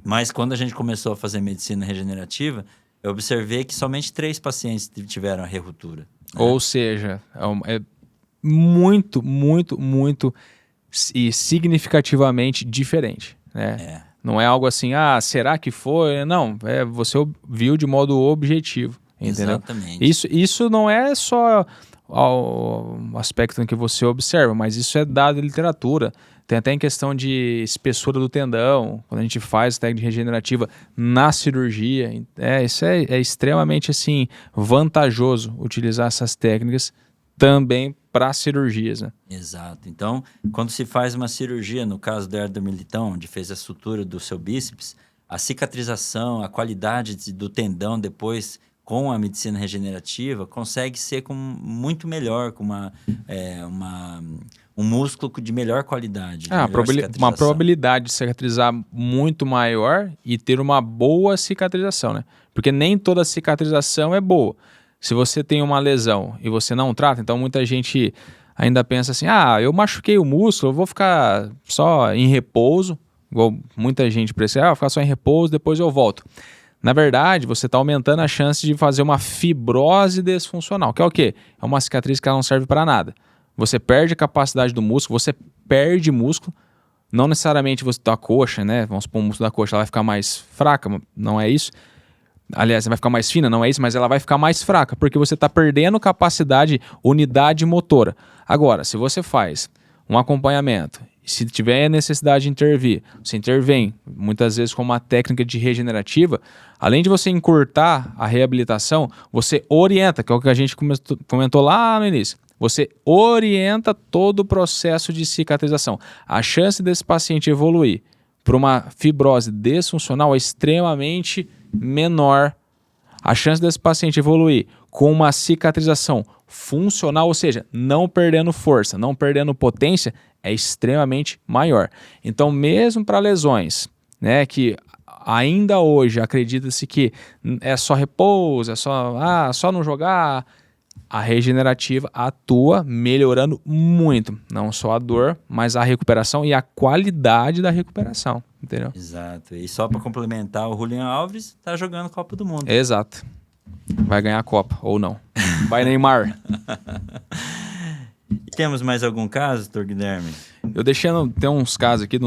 Mas quando a gente começou a fazer medicina regenerativa, eu observei que somente 3 pacientes tiveram a reruptura. Né? Ou seja, é muito, muito, muito e significativamente diferente, né? Não é algo assim, será que foi? Não, você viu de modo objetivo, entendeu? Exatamente. Isso não é só o aspecto em que você observa, mas isso é dado em literatura. Tem até em questão de espessura do tendão, quando a gente faz técnica regenerativa na cirurgia. Isso é extremamente assim, vantajoso utilizar essas técnicas também para cirurgias, né? Exato. Então, quando se faz uma cirurgia, no caso do Herder Militão, onde fez a sutura do seu bíceps, a cicatrização, a qualidade do tendão depois com a medicina regenerativa consegue ser muito melhor, com um músculo de melhor qualidade. Uma probabilidade de cicatrizar muito maior e ter uma boa cicatrização, né? Porque nem toda cicatrização é boa. Se você tem uma lesão e você não trata, então muita gente ainda pensa assim, eu machuquei o músculo, eu vou ficar só em repouso, igual muita gente pensa, vou ficar só em repouso, depois eu volto. Na verdade, você está aumentando a chance de fazer uma fibrose desfuncional, que é o quê? É uma cicatriz que ela não serve para nada. Você perde a capacidade do músculo, você perde músculo, não necessariamente você da coxa, né? Vamos supor, o músculo da coxa ela vai ficar mais fraca, não é isso. Aliás, vai ficar mais fina, não é isso, mas ela vai ficar mais fraca, porque você está perdendo capacidade, unidade motora. Agora, se você faz um acompanhamento, se tiver necessidade de intervir, você intervém, muitas vezes com uma técnica de regenerativa, além de você encurtar a reabilitação, você orienta, que é o que a gente comentou lá no início, você orienta todo o processo de cicatrização. A chance desse paciente evoluir para uma fibrose desfuncional é extremamente menor. A chance desse paciente evoluir com uma cicatrização funcional, ou seja, não perdendo força, não perdendo potência, é extremamente maior. Então, mesmo para lesões, né, que ainda hoje acredita-se que é só repouso, é só não jogar, a regenerativa atua melhorando muito, não só a dor, mas a recuperação e a qualidade da recuperação, entendeu? Exato. E só para complementar, o Julián Alves está jogando Copa do Mundo. Exato. Vai ganhar a Copa, ou não. Vai Neymar. Temos mais algum caso, Dr. Guilherme? Eu tem uns casos aqui de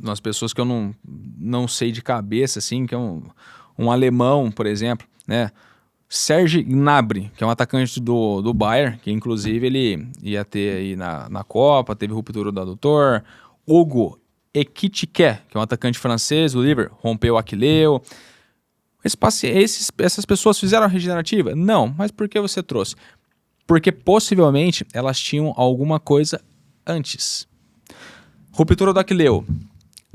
umas pessoas que eu não sei de cabeça, assim, que é um alemão, por exemplo, né? Serge Gnabry, que é um atacante do Bayern, que inclusive ele ia ter aí na Copa, teve ruptura do adutor. Hugo Ekitike, que é um atacante francês do Liverpool, rompeu o aquileu. Essas pessoas fizeram a regenerativa? Não, mas por que você trouxe? Porque possivelmente elas tinham alguma coisa antes. Ruptura do aquileu.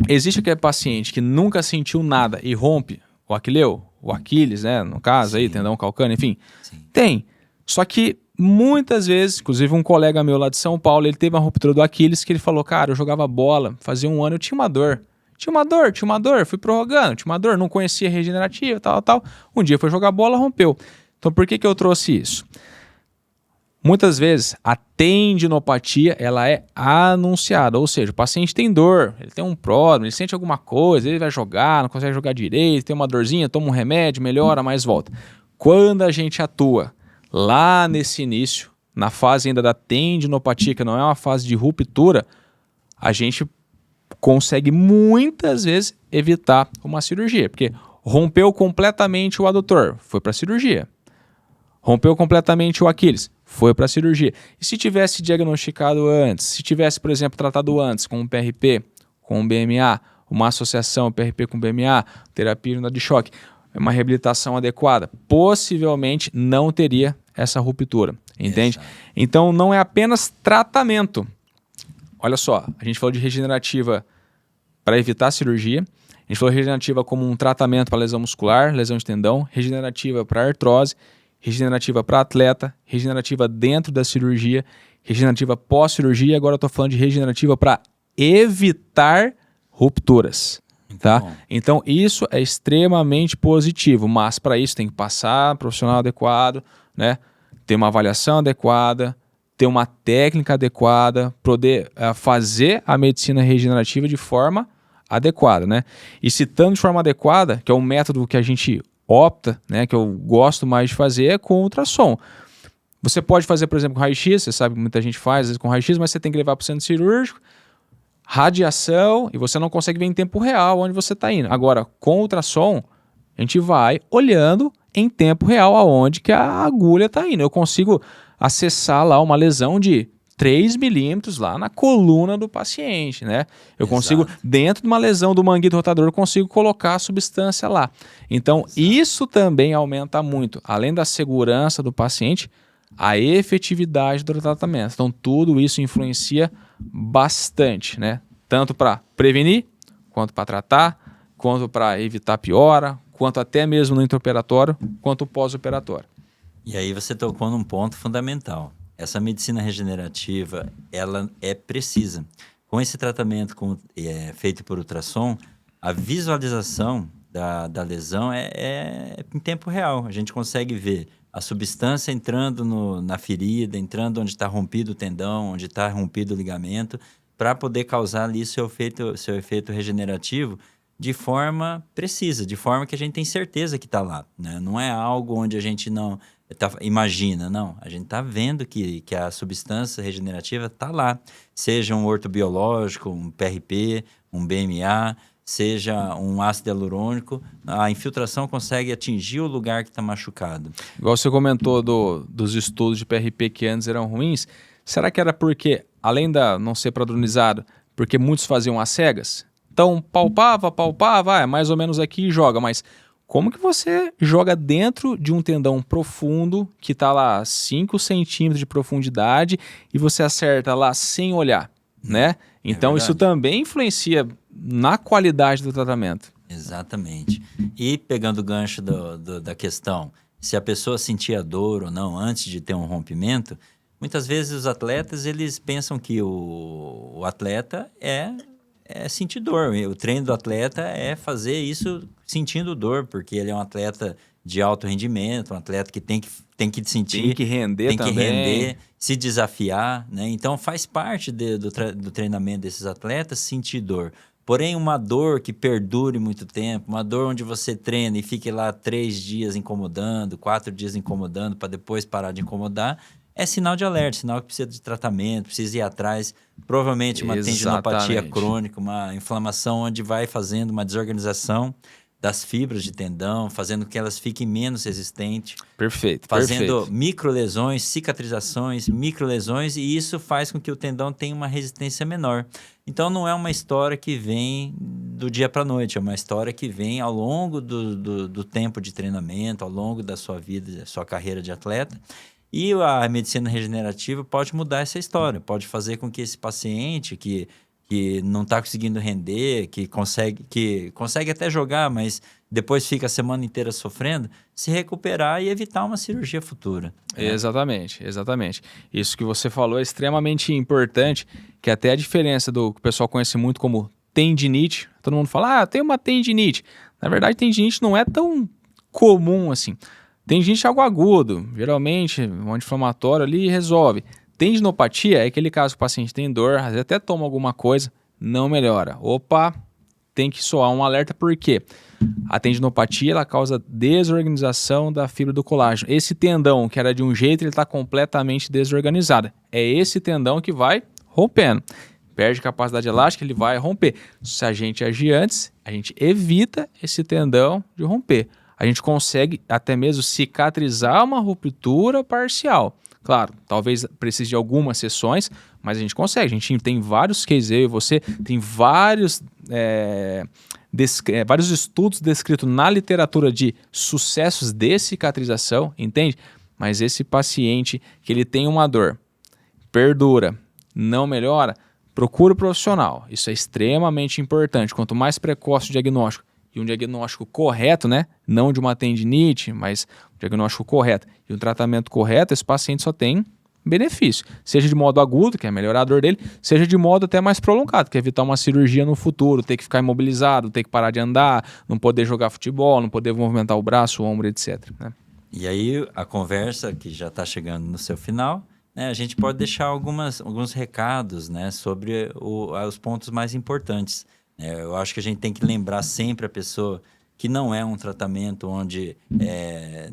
Existe aquele paciente que nunca sentiu nada e rompe o aquileu? O Aquiles, né? No caso aí, tendão calcâneo, enfim. Sim. Tem. Só que muitas vezes, inclusive um colega meu lá de São Paulo, ele teve uma ruptura do Aquiles que ele falou, cara, eu jogava bola, fazia um ano, eu tinha uma dor. Tinha uma dor, fui prorrogando, tinha uma dor, não conhecia regenerativa, tal. Um dia foi jogar bola, rompeu. Então por que eu trouxe isso? Muitas vezes a tendinopatia ela é anunciada, ou seja, o paciente tem dor, ele tem um pródromo, ele sente alguma coisa, ele vai jogar, não consegue jogar direito, tem uma dorzinha, toma um remédio, melhora, mas volta. Quando a gente atua lá nesse início, na fase ainda da tendinopatia, que não é uma fase de ruptura, a gente consegue muitas vezes evitar uma cirurgia, porque rompeu completamente o adutor, foi para a cirurgia. Rompeu completamente o Aquiles, foi para a cirurgia. E se tivesse diagnosticado antes, se tivesse, por exemplo, tratado antes com um PRP, com um BMA, uma associação PRP com BMA, terapia de choque, uma reabilitação adequada, possivelmente não teria essa ruptura, entende? Exato. Então não é apenas tratamento. Olha só, a gente falou de regenerativa para evitar a cirurgia, a gente falou de regenerativa como um tratamento para lesão muscular, lesão de tendão, regenerativa para artrose, regenerativa para atleta, regenerativa dentro da cirurgia, regenerativa pós-cirurgia, e agora eu estou falando de regenerativa para evitar rupturas. Tá? Bom. Então isso é extremamente positivo, mas para isso tem que passar profissional adequado, né? Ter uma avaliação adequada, ter uma técnica adequada, poder fazer a medicina regenerativa de forma adequada, né? E citando de forma adequada, que é um método que a gente opta, né, que eu gosto mais de fazer, é com ultrassom. Você pode fazer, por exemplo, com raio-x, você sabe que muita gente faz, às vezes com raio-x, mas você tem que levar para o centro cirúrgico, radiação, e você não consegue ver em tempo real onde você está indo. Agora, com ultrassom, a gente vai olhando em tempo real aonde que a agulha está indo. Eu consigo acessar lá uma lesão de 3 milímetros lá na coluna do paciente, né? Eu consigo, dentro de uma lesão do manguito rotador, eu consigo colocar a substância lá. Então, isso também aumenta muito. Além da segurança do paciente, a efetividade do tratamento. Então, tudo isso influencia bastante, né? Tanto para prevenir, quanto para tratar, quanto para evitar piora, quanto até mesmo no intraoperatório, quanto pós-operatório. E aí você tocou num ponto fundamental. Essa medicina regenerativa, ela é precisa. Com esse tratamento feito por ultrassom, a visualização da lesão é em tempo real. A gente consegue ver a substância entrando na ferida, entrando onde está rompido o tendão, onde está rompido o ligamento, para poder causar ali seu efeito regenerativo de forma precisa, de forma que a gente tem certeza que está lá, né? Não é algo onde a gente não imagina, não. A gente está vendo que a substância regenerativa está lá. Seja um ortobiológico, um PRP, um BMA, seja um ácido hialurônico, a infiltração consegue atingir o lugar que está machucado. Igual você comentou dos estudos de PRP que antes eram ruins, será que era porque, além da não ser padronizado, porque muitos faziam às cegas? Então, palpava, é mais ou menos aqui e joga, mas como que você joga dentro de um tendão profundo, que está lá 5 centímetros de profundidade, e você acerta lá sem olhar, né? Então, isso também influencia na qualidade do tratamento. Exatamente. E pegando o gancho da questão, se a pessoa sentia dor ou não antes de ter um rompimento, muitas vezes os atletas, eles pensam que o atleta é sentir dor. O treino do atleta é fazer isso sentindo dor, porque ele é um atleta de alto rendimento, um atleta que tem que sentir... Tem que render também. Tem que render, se desafiar, né? Então, faz parte do treinamento desses atletas sentir dor. Porém, uma dor que perdure muito tempo, uma dor onde você treina e fique lá 3 dias incomodando, 4 dias incomodando, para depois parar de incomodar, é sinal de alerta, sinal que precisa de tratamento, precisa ir atrás. Provavelmente uma tendinopatia crônica, uma inflamação onde vai fazendo uma desorganização das fibras de tendão, fazendo que elas fiquem menos resistentes. Perfeito. Fazendo microlesões, cicatrizações, microlesões, e isso faz com que o tendão tenha uma resistência menor. Então, não é uma história que vem do dia para a noite, é uma história que vem ao longo do tempo de treinamento, ao longo da sua vida, da sua carreira de atleta. E a medicina regenerativa pode mudar essa história, pode fazer com que esse paciente que não está conseguindo render, que consegue até jogar, mas depois fica a semana inteira sofrendo, se recuperar e evitar uma cirurgia futura. Né? Exatamente. Isso que você falou é extremamente importante, que até a diferença do que o pessoal conhece muito como tendinite. Todo mundo fala, tem uma tendinite. Na verdade, tendinite não é tão comum assim. Tendinite é algo agudo, geralmente um anti-inflamatório ali resolve. Tendinopatia é aquele caso que o paciente tem dor, às vezes até toma alguma coisa, não melhora. Opa, tem que soar um alerta, porque a tendinopatia ela causa desorganização da fibra do colágeno. Esse tendão que era de um jeito, ele está completamente desorganizado. É esse tendão que vai rompendo. Perde capacidade elástica, ele vai romper. Se a gente agir antes, a gente evita esse tendão de romper. A gente consegue até mesmo cicatrizar uma ruptura parcial. Claro, talvez precise de algumas sessões, mas a gente consegue. A gente tem vários cases, eu e você, tem vários vários estudos descritos na literatura de sucessos de cicatrização, entende? Mas esse paciente que ele tem uma dor, perdura, não melhora, procura o profissional. Isso é extremamente importante. Quanto mais precoce o diagnóstico, e um diagnóstico correto, né? Não de uma tendinite, mas um diagnóstico correto e um tratamento correto, esse paciente só tem benefício. Seja de modo agudo, que é melhorar a dor dele, seja de modo até mais prolongado, que é evitar uma cirurgia no futuro, ter que ficar imobilizado, ter que parar de andar, não poder jogar futebol, não poder movimentar o braço, o ombro, etc. Né? E aí, a conversa, que já está chegando no seu final, né, a gente pode deixar alguns recados, né, sobre os pontos mais importantes. Eu acho que a gente tem que lembrar sempre a pessoa que não é um tratamento onde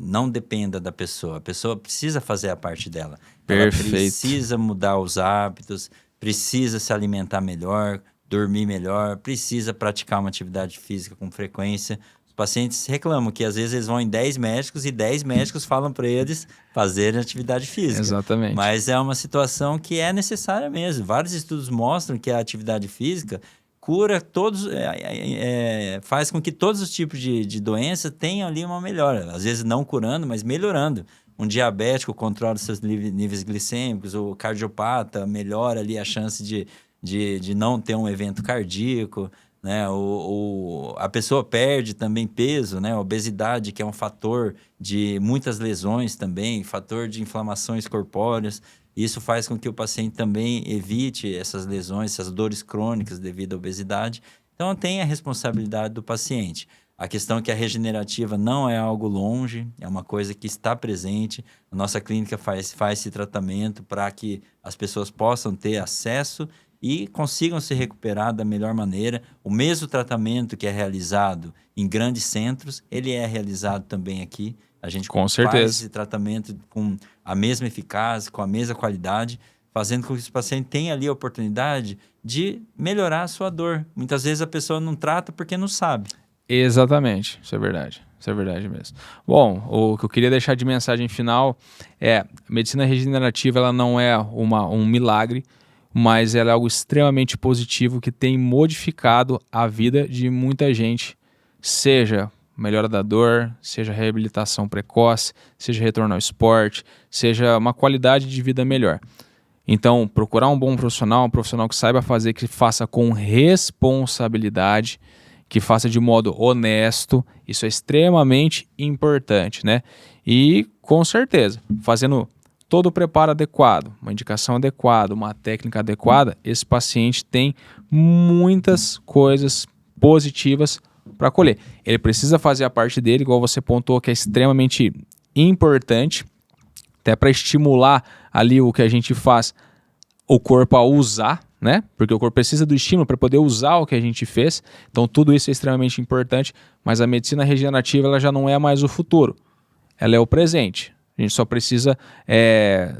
não dependa da pessoa. A pessoa precisa fazer a parte dela. Perfeito. Ela precisa mudar os hábitos, precisa se alimentar melhor, dormir melhor, precisa praticar uma atividade física com frequência. Os pacientes reclamam que às vezes eles vão em 10 médicos e 10 médicos falam para eles fazerem atividade física. Exatamente. Mas é uma situação que é necessária mesmo. Vários estudos mostram que a atividade física cura todos, faz com que todos os tipos de doença tenham ali uma melhora. Às vezes não curando, mas melhorando. Um diabético controla os seus níveis glicêmicos, o cardiopata melhora ali a chance de não ter um evento cardíaco, né? A pessoa perde também peso, né? A obesidade, que é um fator de muitas lesões também, fator de inflamações corpóreas. Isso faz com que o paciente também evite essas lesões, essas dores crônicas devido à obesidade. Então, tem a responsabilidade do paciente. A questão é que a regenerativa não é algo longe, é uma coisa que está presente. A nossa clínica faz esse tratamento para que as pessoas possam ter acesso e consigam se recuperar da melhor maneira. O mesmo tratamento que é realizado em grandes centros, ele é realizado também aqui. A gente Com faz certeza. esse tratamento com a mesma eficácia, com a mesma qualidade, fazendo com que o paciente tenha ali a oportunidade de melhorar a sua dor. Muitas vezes a pessoa não trata porque não sabe. Exatamente, isso é verdade. Isso é verdade mesmo. Bom, o que eu queria deixar de mensagem final é: a medicina regenerativa ela não é um milagre, mas ela é algo extremamente positivo que tem modificado a vida de muita gente, seja melhora da dor, seja reabilitação precoce, seja retorno ao esporte, seja uma qualidade de vida melhor. Então, procurar um bom profissional, um profissional que saiba fazer, que faça com responsabilidade, que faça de modo honesto, isso é extremamente importante, né? E, com certeza, fazendo todo o preparo adequado, uma indicação adequada, uma técnica adequada, esse paciente tem muitas coisas positivas para colher. Ele precisa fazer a parte dele, igual você pontuou, que é extremamente importante, até para estimular ali o que a gente faz, o corpo a usar, né? Porque o corpo precisa do estímulo para poder usar o que a gente fez. Então tudo isso é extremamente importante, mas a medicina regenerativa ela já não é mais o futuro, ela é o presente. A gente só precisa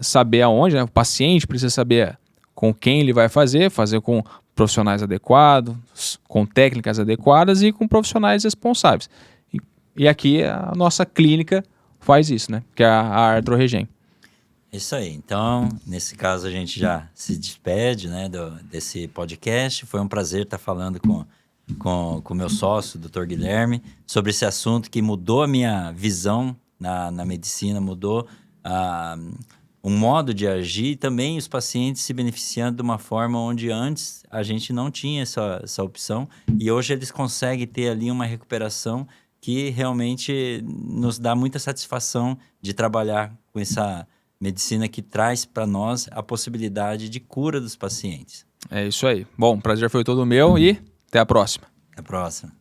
saber aonde, né? O paciente precisa saber com quem ele vai fazer com profissionais adequados, com técnicas adequadas e com profissionais responsáveis. E aqui a nossa clínica faz isso, né? Que é a Artroregen. Isso aí. Então, nesse caso, a gente já se despede, né, desse podcast. Foi um prazer estar falando com o meu sócio, o Dr. Guilherme, sobre esse assunto que mudou a minha visão na medicina, mudou um modo de agir e também os pacientes se beneficiando de uma forma onde antes a gente não tinha essa opção e hoje eles conseguem ter ali uma recuperação que realmente nos dá muita satisfação de trabalhar com essa medicina que traz para nós a possibilidade de cura dos pacientes. É isso aí. Bom, o prazer foi todo meu e até a próxima. Até a próxima.